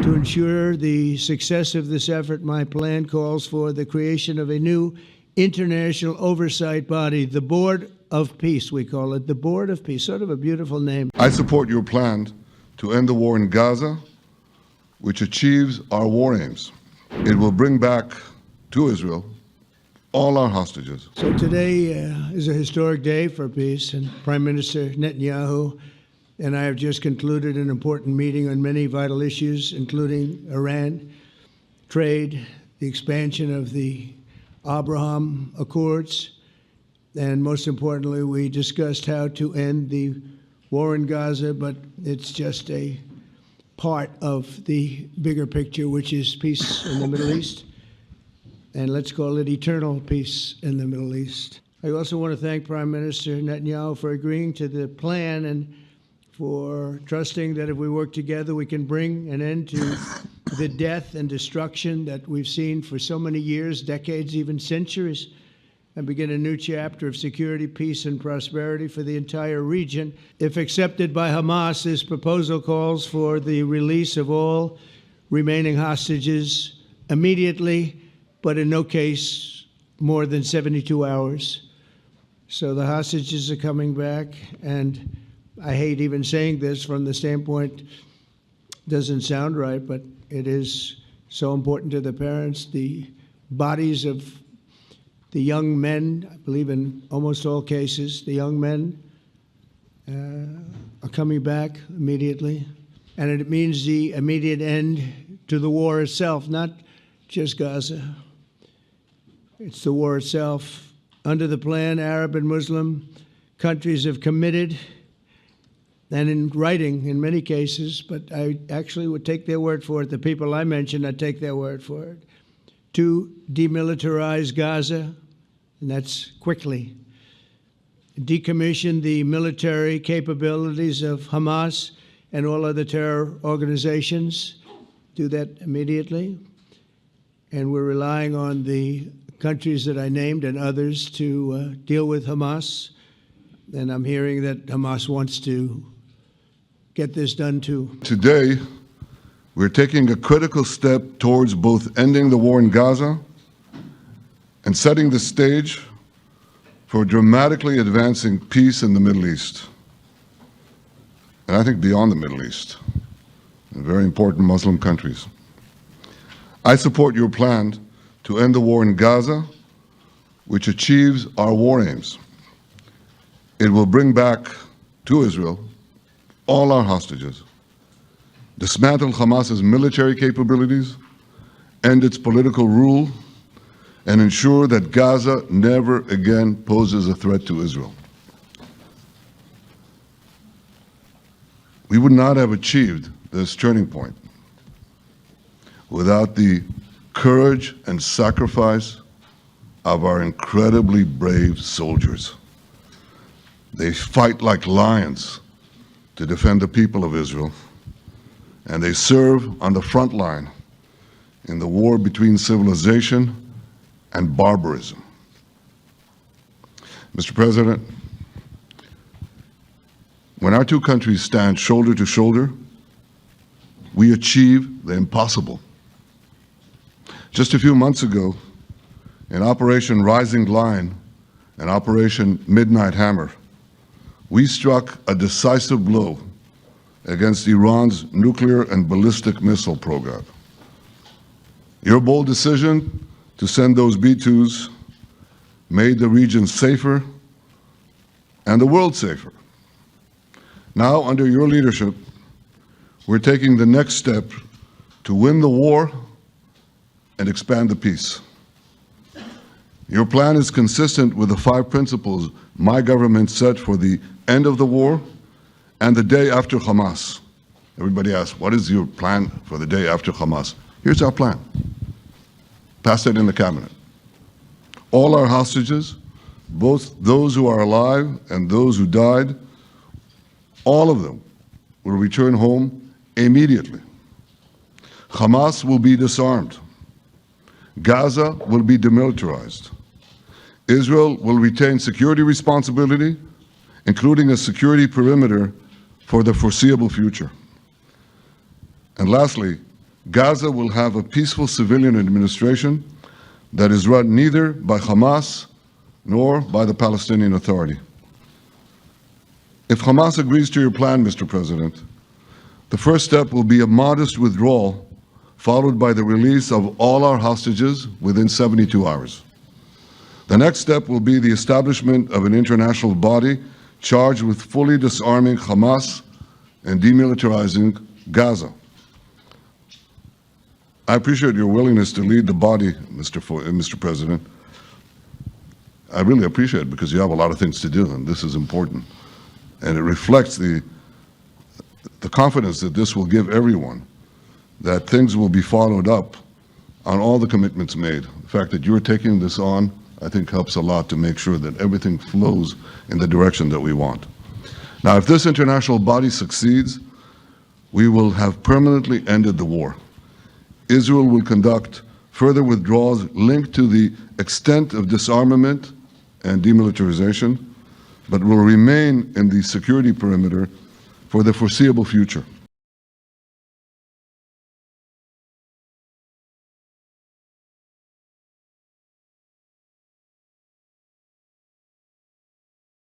To ensure the success of this effort, my plan calls for the creation of a new international oversight body, the Board of Peace, we call it, the Board of Peace, sort of a beautiful name. I support your plan to end the war in Gaza, which achieves our war aims. It will bring back to Israel all our hostages. So today is a historic day for peace, and Prime Minister Netanyahu and I have just concluded an important meeting on many vital issues, including Iran, trade, the expansion of the Abraham Accords, and most importantly, we discussed how to end the war in Gaza, but it's just a part of the bigger picture, which is peace in the Middle East, and let's call it eternal peace in the Middle East. I also want to thank Prime Minister Netanyahu for agreeing to the plan and for trusting that if we work together, we can bring an end to the death and destruction that we've seen for so many years, decades, even centuries, and begin a new chapter of security, peace, and prosperity for the entire region. If accepted by Hamas, this proposal calls for the release of all remaining hostages immediately, but in no case more than 72 hours. So the hostages are coming back, and I hate even saying this from the standpoint, doesn't sound right, but it is so important to the parents. The bodies of the young men, I believe in almost all cases, the young men are coming back immediately. And it means the immediate end to the war itself, not just Gaza. It's the war itself. Under the plan, Arab and Muslim countries have committed, and in writing in many cases, but I actually would take their word for it. The people I mentioned, I'd take their word for it. To demilitarize Gaza, and that's quickly. Decommission the military capabilities of Hamas and all other terror organizations. Do that immediately. And we're relying on the countries that I named and others to deal with Hamas. And I'm hearing that Hamas wants to get this done too. Today, we're taking a critical step towards both ending the war in Gaza and setting the stage for dramatically advancing peace in the Middle East. And I think beyond the Middle East, in very important Muslim countries. I support your plan to end the war in Gaza, which achieves our war aims. It will bring back to Israel all our hostages, dismantle Hamas's military capabilities, end its political rule, and ensure that Gaza never again poses a threat to Israel. We would not have achieved this turning point without the courage and sacrifice of our incredibly brave soldiers. They fight like lions to defend the people of Israel, and they serve on the front line in the war between civilization and barbarism. Mr. President, when our two countries stand shoulder to shoulder, we achieve the impossible. Just a few months ago, in Operation Rising Lion and Operation Midnight Hammer, we struck a decisive blow against Iran's nuclear and ballistic missile program. Your bold decision to send those B-2s made the region safer and the world safer. Now, under your leadership, we're taking the next step to win the war and expand the peace. Your plan is consistent with the 5 principles my government set for the end of the war and the day after Hamas. Everybody asks, what is your plan for the day after Hamas? Here's our plan. Pass it in the cabinet. All our hostages, both those who are alive and those who died, all of them will return home immediately. Hamas will be disarmed. Gaza will be demilitarized. Israel will retain security responsibility, including a security perimeter for the foreseeable future. And lastly, Gaza will have a peaceful civilian administration that is run neither by Hamas nor by the Palestinian Authority. If Hamas agrees to your plan, Mr. President, the first step will be a modest withdrawal, followed by the release of all our hostages within 72 hours. The next step will be the establishment of an international body charged with fully disarming Hamas and demilitarizing Gaza. I appreciate your willingness to lead the body, Mr. President. I really appreciate it because you have a lot of things to do, and this is important. And it reflects the confidence that this will give everyone, that things will be followed up on all the commitments made. The fact that you're taking this on, I think, helps a lot to make sure that everything flows in the direction that we want. Now, if this international body succeeds, we will have permanently ended the war. Israel will conduct further withdrawals linked to the extent of disarmament and demilitarization, but will remain in the security perimeter for the foreseeable future.